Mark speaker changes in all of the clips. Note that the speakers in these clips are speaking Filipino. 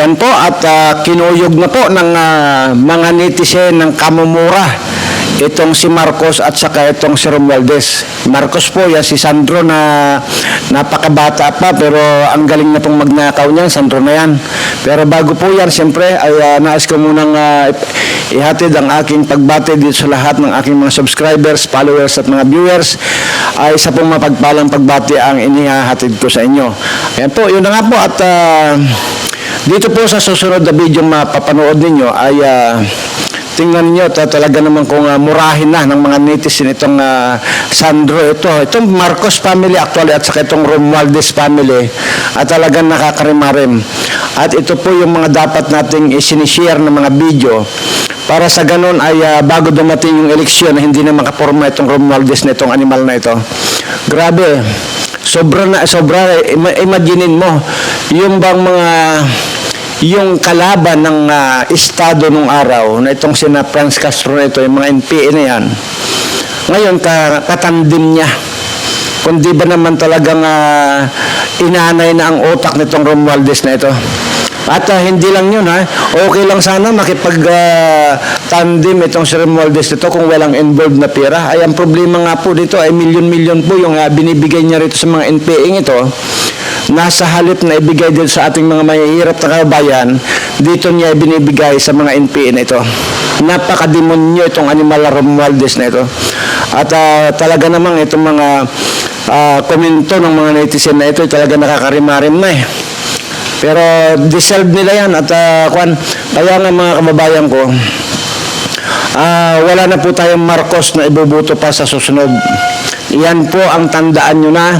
Speaker 1: Ayan po at kinuyog na po ng mga netizen ng kamumura itong si Marcos at saka itong si Romualdez. Marcos po, yan si Sandro na napakabata pa pero ang galing na pong magnakaw niyan, Sandro na yan. Pero bago po yan, siyempre ay nais ko munang ihatid ang aking pagbati dito sa lahat ng aking mga subscribers, followers at mga viewers. Ay isa pong mapagpalang pagbati ang inihahatid ko sa inyo. Ayan po, yun na nga po at dito po sa susunod na video mapapanood ninyo ay tingnan niyo talaga naman kung murahin na ng mga netizen itong Sandro itong Marcos family actually at saka itong Romualdez family at talagang nakakarimarim. At ito po yung mga dapat nating isinishare ng mga video para sa ganun ay bago dumating yung eleksyon hindi na makaporma itong Romualdez na itong animal na ito. Grabe. Sobra, imaginein mo yung bang yung kalaban ng estado nung araw na itong sina Franz Castro na ito, yung mga NPA na yan, ngayon katandim niya. Kundi ba naman talagang inanay na ang utak nitong Romualdez na ito. At hindi lang yun okay lang sana makipag-tandem itong si Romualdez nito kung walang involved na pera. Ay ang problema nga po dito ay milyon-milyon po yung binibigay niya rito sa mga NPA ito. Nasa halip na ibigay din sa ating mga mahihirap na kababayan, dito niya binibigay sa mga NPA na ito. Napakademonyo itong animal Romualdez na ito. At talaga namang itong mga komento ng mga netizen na ito talaga nakakarimarim na Pero deserve nila yan at kaya nga mga kababayan ko, wala na po tayong Marcos na ibubuto pa sa susunod. Yan po ang tandaan nyo na.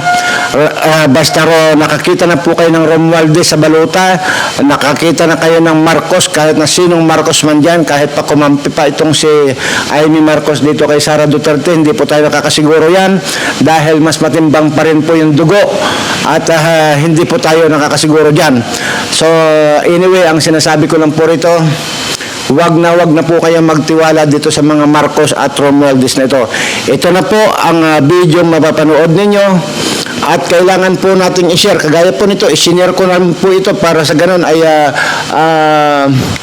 Speaker 1: Basta nakakita na po kayo ng Romualdez sa baluta, nakakita na kayo ng Marcos, kahit na sinong Marcos man dyan, kahit pa kumampi pa itong si Amy Marcos dito kay Sara Duterte, hindi po tayo nakakasiguro yan dahil mas matimbang pa rin po yung dugo at hindi po tayo nakakasiguro dyan. So anyway, ang sinasabi ko lang po rito, wag na po kayo magtiwala dito sa mga Marcos at Romualdez na ito. Ito na po ang video mapapanood ninyo at kailangan po nating i-share. Kagaya po nito, i-share ko na po ito para sa ganun ay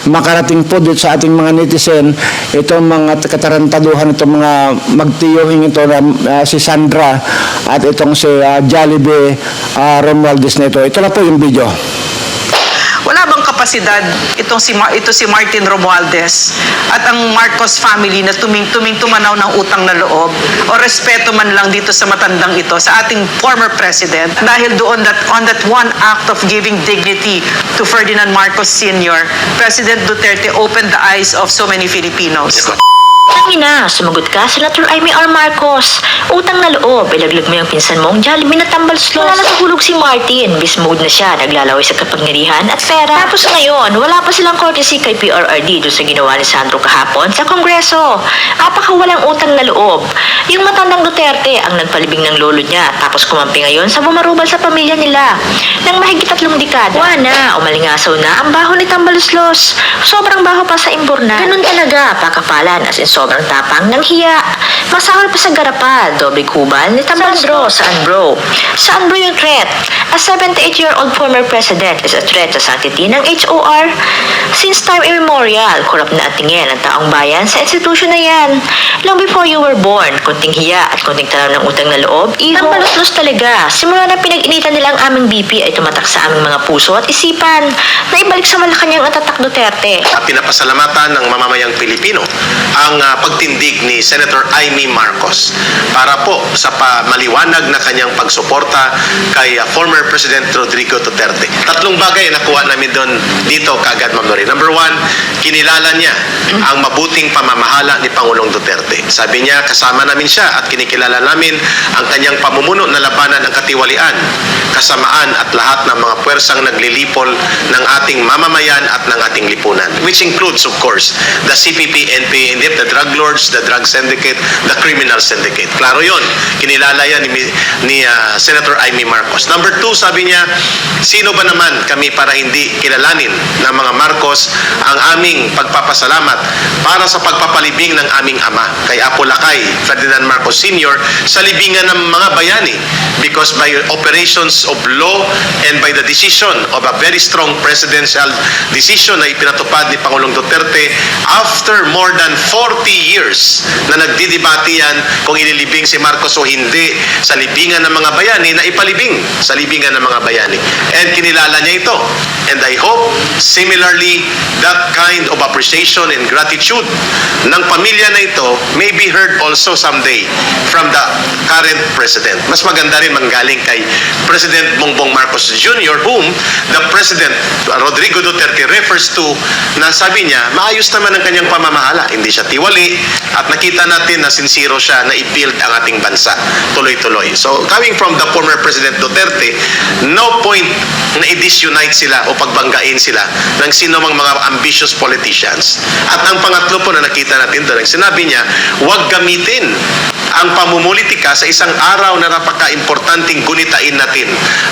Speaker 1: makarating po dito sa ating mga netizen itong mga katarantaduhan, itong mga magtiyuhin ito na si Sandra at itong si Jollibee Romualdez na ito. Ito na po yung video.
Speaker 2: Wala bang kapasidad ito si Martin Romualdez at ang Marcos family na tumanaw ng utang na loob o respeto man lang dito sa matandang ito sa ating former president dahil doon on that one act of giving dignity to Ferdinand Marcos Sr., President Duterte opened the eyes of so many Filipinos.
Speaker 3: Tangina, sumagot ka, Senator Amy R. Marcos. Utang na loob, ilaglag mo yung pinsan mong Jollibee na tambalslos. Wala na tuhulog si Martin, beast mode na siya, naglalaway sa kapangyarihan at pera. Tapos ngayon, wala pa silang courtesy kay PRRD doon sa ginawa ni Sandro kahapon sa Kongreso. Apakawalang utang na loob. Yung matandang Duterte ang nagpalibing ng lolo niya, tapos kumampi ngayon sa bumarubal sa pamilya nila. Nang mahigit 3 dekada, wana, umalingasaw na ang baho ni tambalslos. Sobrang baho pa sa imborna. Ganun talaga, pakapalan as in sobrang tapang ng hiya. Masahol pa sa garapal, doble kubal ni Tambaldro. Saan bro? Saan bro yung threat? A 78-year-old former president is a threat sa sanctity ng HOR. Since time immemorial, kurap na at tingin ang taong bayan sa institusyon na yan. Long before you were born, kunting hiya at kunting tanaw ng utang na loob, iho. Tambaloslos talaga. Simula na pinag-initan nila ang aming BP ay tumatak sa aming mga puso at isipan na ibalik sa Malacanang at Tatak Duterte.
Speaker 4: Pinapasalamatan ng mamamayang Pilipino ang pagtindig ni Senator Amy Marcos para po sa maliwanag na kanyang pagsuporta kay former President Rodrigo Duterte. 3 bagay na nakuha namin doon dito kaagad, Ma'am Lori. Number 1, kinilala niya ang mabuting pamamahala ni Pangulong Duterte. Sabi niya, kasama namin siya at kinikilala namin ang kanyang pamumuno na labanan ng katiwalian, kasamaan at lahat ng mga puwersang naglilipol ng ating mamamayan at ng ating lipunan. Which includes, of course, the CPP, NPA, the drug lords, the drug syndicate, the criminal syndicate. Klaro yon. Kinilala yan ni Senator Amy Marcos. Number 2, sabi niya, sino ba naman kami para hindi kilalanin ng mga Marcos ang aming pagpapasalamat para sa pagpapalibing ng aming ama kay Apo Lakay, Ferdinand Ferdinand Marcos Sr. sa libingan ng mga bayani because by operations of law and by the decision of a very strong presidential decision na ipinatupad ni Pangulong Duterte after more than 40 years na nagdidebate yan kung ililibing si Marcos o hindi sa libingan ng mga bayani, na ipalibing sa libingan ng mga bayani. And kinilala niya ito. And I hope similarly that kind of appreciation and gratitude ng pamilya na ito may be heard also someday from the current president. Mas maganda rin manggaling kay President Bongbong Marcos Jr. whom the President Rodrigo Duterte refers to, na sabi niya, maayos naman ang kanyang pamamahala. Hindi siya tiwali at nakita natin na sincero siya na i-build ang ating bansa tuloy-tuloy. So coming from the former President Duterte, no point na i-disunite sila o pagbanggain sila ng sino mang mga ambitious politicians. At ang pangatlo po na nakita natin doon, sinabi niya, huwag gamitin ang pamumulitika sa isang araw na napaka-importanting gunitain natin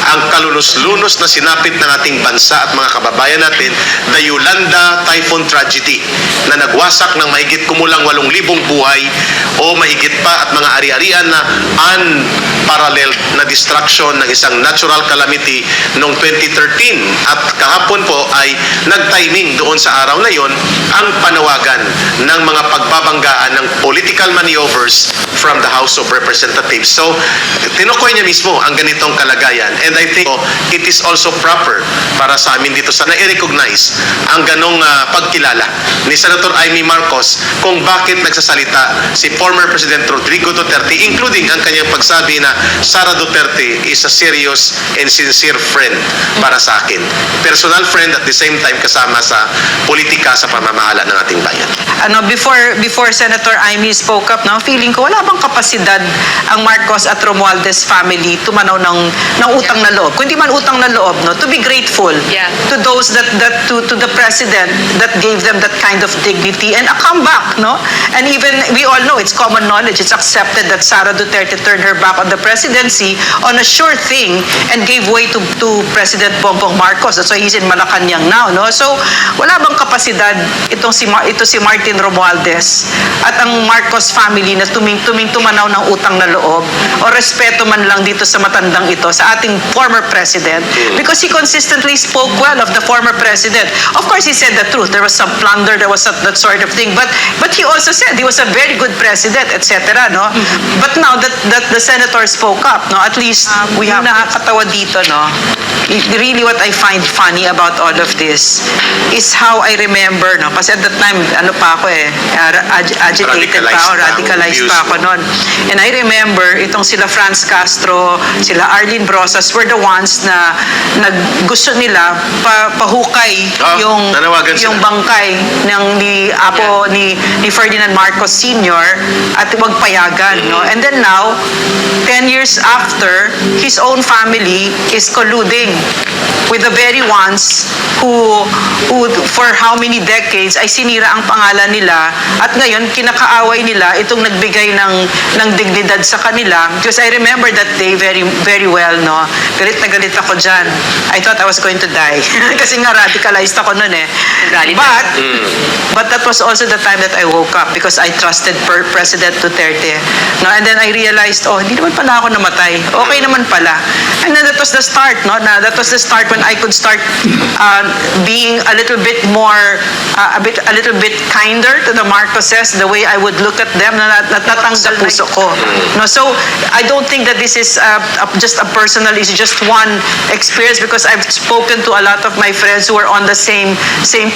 Speaker 4: ang kalunos-lunos na sinapit ng ating bansa at mga kababayan natin, the Yolanda Typhoon Tragedy na nagwasak ng mahigit kumulang 8,000 buhay o mahigit pa at mga ari-arian na unparalleled na destruction ng isang natural calamity noong 2013. At kahapon po ay nag-timing doon sa araw na yon ang panawagan ng mga pagbabanggaan ng political maneuvers from the House of Representatives. So, tinukoy niya mismo ang ganitong kalagayan. And I think it is also proper para sa amin dito sa na-recognize ang ganong pagkilala ni Senator Amy Marcos kung bakit nagsasalita si former President Rodrigo Duterte, including ang kanyang pagsabi na Sara Duterte is a serious and sincere friend para sa akin. Personal friend at the same time kasama sa politika sa pamamahala ng ating bayan.
Speaker 2: Before Senator Amy spoke up, no, feeling ko wala bang kapasidad ang Marcos at Romualdez family tumanaw ng utang na loob. Kundi man utang na loob, no, to be grateful to those to the president that gave them that kind of dignity and a comeback, no? And even we all know, it's common knowledge, it's accepted that Sara Duterte turned her back on the presidency on a sure thing and gave way to President Bongbong Marcos. That's why he's in Malacanang now, no? So wala bang kapasidad ito si Martin Romualdez at ang Marcos family na tumanaw ng utang na loob o respeto man lang dito sa matandang ito, sa ating former president, because he consistently spoke well of the former president. Of course, he said the truth. There was some plunder, there was that sort of thing, but he also said he was a very good president, etc. No? But now that the senator spoke up, no, at least we have nakakatawa dito, no. Really, what I find funny about all of this is how I remember, no, kasi at that time, ano pa ako agitated pa ako, radicalized pa ako noon. And I remember, itong sila Franz Castro, sila Arlene Brosas were the ones na gusto nila pahukay yung bangkay ni Ferdinand Marcos Sr. at wag payagan, no? And then now, 10 years after, his own family is colluding with the very ones who for how many decades ay sinira ang pangalan nila, at ngayon kinakaaway nila itong nagbigay ng dignidad sa kanila. Because I remember that day very very well, no. Galit na galit ako dyan. I thought I was going to die kasi nga radicalized ako noon but that was also the time that I woke up because I trusted President Duterte, no. And then I realized, hindi naman pala ako namatay, okay naman pala. And then that was the start, no. That was the start when I could start being a little bit more a little bit kinder to the Marcoses, the way I would look at them, na natatanggal puso ko, no. So I don't think that this is just a personal, it's just one experience, because I've spoken to a lot of my friends who are on the same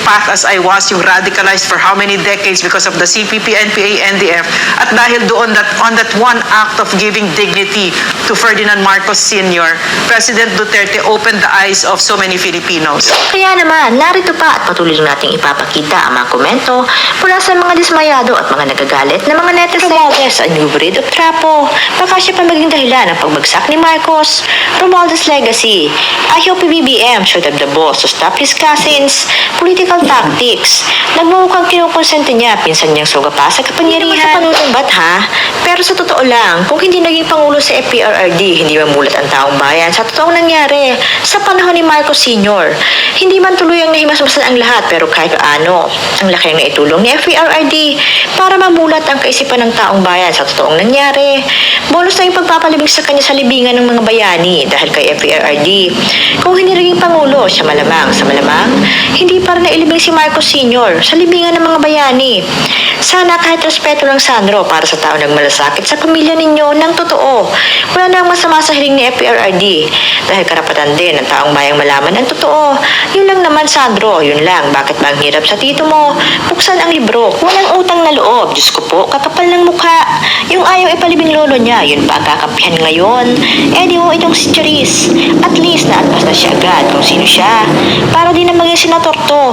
Speaker 2: path as I was, yung radicalized for how many decades because of the CPP, NPA, NDF, at dahil doon on that one act of giving dignity to Ferdinand Marcos Sr., President Duterte opened the eyes of so many Filipinos.
Speaker 3: Kaya naman, narito pa at patuloy nating ipapakita ang mga komento mula sa mga dismayado at mga nagagalit na mga netizens. Romualdez, a new breed of trapo. Baka siya pa maging dahilan ng pagbagsak ni Marcos. Romualdez legacy. Ayaw PBBM should have the balls to stop his cousin's political tactics. Nagmumukhang kinukonsente niya pinsan niyang suga pa sa kapangyarihan. Hindi naman sa panunumbat, ha? Pero sa totoo lang, kung hindi naging pangulo sa FPR FPRRD hindi mamulat ang taong bayan sa totoong nangyari sa panahon ni Marcos Sr. Hindi man tuluyang nahimasmasan ang lahat pero kahit paano, ang laki ng naitulong ni FPRRD para mamulat ang kaisipan ng taong bayan sa totoong nangyari. Bonus na yung pagpapalibing sa kanya sa libingan ng mga bayani dahil kay FPRRD. Kung hindi naging Pangulo, siya malamang sa malamang, hindi para nailibing si Marcos Sr. sa libingan ng mga bayani. Sana kahit respeto lang, Sandro, para sa tao nagmalasakit sa pamilya ninyo ng totoo. Wala nang masama sa hiling ni FPRRD dahil karapatan din ng taong bayang malaman ang totoo. Yun lang naman, Sandro, yun lang. Bakit ba ang hirap sa tito mo? Buksan ang libro. Walang utang na loob. Diyos ko po, kakapal ng mukha. Yung ayaw ipalibing lolo niya, yun pa ang kakampihan ngayon. Eh di mo itong si Charis. At least naatpas na siya agad kung sino siya. Para din na maging senator to.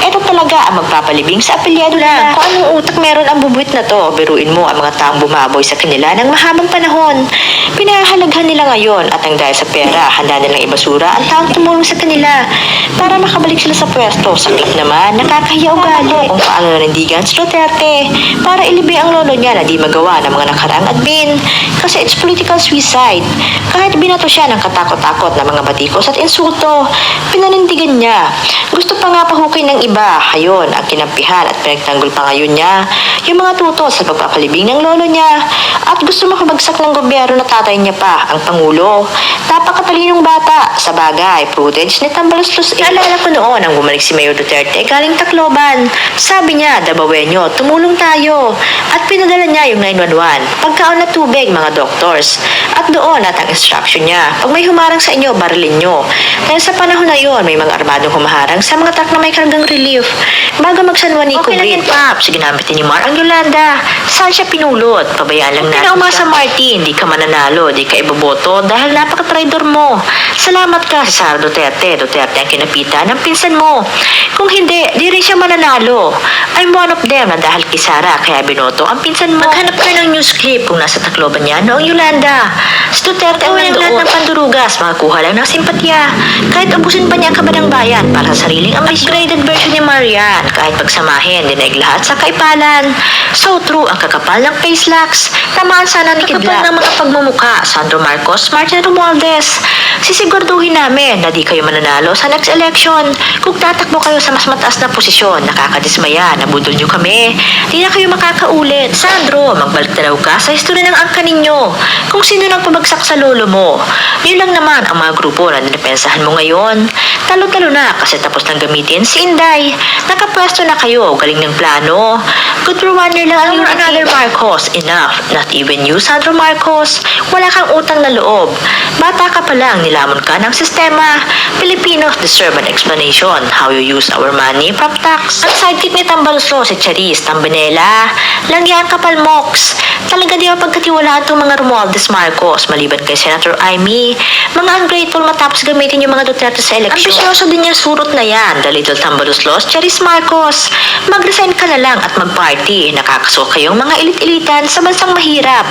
Speaker 3: Ito talaga ang magpapalibing sa apelyado na. Kung anong utak meron ang bubuit na to, biruin mo ang mga taong bumaboy sa kanila ng mahabang panahon. Pinahahalaghan nila ngayon at ang dahil sa pera, handa nilang ibasura ang taong tumulong sa kanila para makabalik sila sa pwesto. Saklap naman, nakakahiya ugali kung paano nanindigan si Duterte para ilibing ang lolo niya na di magawa ng mga nakaraang admin. Kasi it's political suicide. Kahit binato siya ng katakot-takot na mga batikos at insulto, pinanindigan niya. Gusto pa nga pahukin ng iba. Hayon, ang kinampihan at pinagtanggol pa ngayon niya yung mga tutos sa pagpapalibing ng lolo niya at gusto makabagsak ng gobyerno na tatay niya pa, ang Pangulo. Napakatalinong bata. Sa bagay, prudence ni Tambaluslos. Naalala ko noon ang bumalik si Mayor Duterte galing Tacloban. Sabi niya, Dabawenyo, tumulong tayo. At pinadala niya yung 911. Pagkaon na tubig, mga doctors. At doon at ang instruction niya. Pag may humarang sa inyo, barilin nyo. Dahil sa panahon na yon, may mga armadong humaharang sa mga truck na may kargang relief. Bago mag-San Juanico Bridge. Okay lang yan, Paps. Ginamit ni Mar ang Yolanda. Saan siya pinulot? Pabayaan lang natin. Pinaumasa, Martin. Di ka mananalo. Di ka iboboto dahil napaka-traidor mo. Salamat ka si Sara Duterte. Duterte ang kinapitan ng pinsan mo. Kung hindi, di rin siya mananalo. I'm one of them na dahil kay Sara kaya binoto ang pinsan mo. Maghanap ka ng news clip kung nasa Tacloban niya noong Yolanda. Si Duterte ang nandoon. Lahat ng pandurugas, makakuha lang ng simpatya. Kahit ubusin pa niya ang kabadang bayan para sa sariling ambisyon. Upgraded version ni Marian. Kahit pagsamahin, dinaig lahat sa kaipalan. So true ang kakapal ng face locks. Tamaan sana ni Kidlat. Kakapal ng mga pagmumuka, Sandro Marcos, Martin Romualdez. Sisigurduhin namin na di kayo mananalo sa next election. Kung tatakbo kayo sa mas mataas na posisyon, nakakadismaya, nabudol nyo kami. Di na kayo makakaulit. Sandro, magbalik na daw ka sa history ng angka ninyo. Kung sino nang pabagsak sa lolo mo. Yun lang naman ang mga grupo na nidepensahan mo ngayon. Talo-talo na kasi tapos nang gamitin si Inday. Nakapwesto na kayo, galing ng plano. Good for 1 year lang ang another Marcos. Enough. Not even you, Sandro Marcos. Wala kang utang na loob. Bata ka pa lang, nilamon ka ng sistema. Filipinos deserve an explanation how you use our money from tax. Ang sidekick ni Tambaluslo, si Charis, Tambinela. Langyan kapal mox. Talaga di mapagkatiwalaan itong mga Romualdez Marcos, maliban kay Senator Amy. Mga ungrateful matapos gamitin yung mga Duterte sa eleksyon. Ambisyoso din yung surot na yan, the little Tambaluslos, Charis Marcos. Mag-resign ka na lang at mag-party. Nakakasuka kayong mga ilit-ilitan sa bansang mahirap.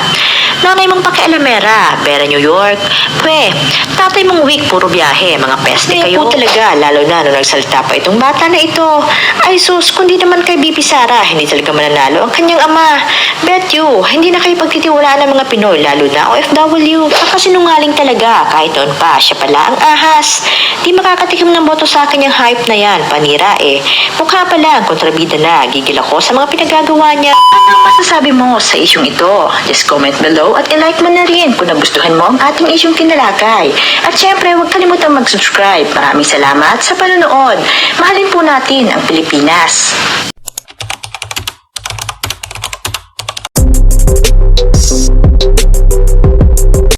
Speaker 3: Nanay mong pakialamera, Bera New York. Pwe, tatay mong week, puro biyahe, mga peste kayo. Po talaga, lalo na nung nagsalita pa itong bata na ito. Ay sus, kundi naman kay BP Sara, hindi talaga mananalo ang kanyang ama. Bet you, hindi na kayo pagtitiwalaan ng mga Pinoy, lalo na OFW. Kakasinungaling talaga, kahit noon pa, siya pala ang ahas. Di makakatikim ng boto sa akin yung hype na yan, panira eh. Mukha pa lang, kontrabida na, gigil ako sa mga pinagagawa niya. Ano masasabi mo sa isyong ito? Just comment below at i-like mo na rin kung nagustuhan mo ang ating isyong kinalakay. At syempre, huwag kalimutang mag-subscribe. Maraming salamat sa panonood. Mahalin po natin ang Pilipinas.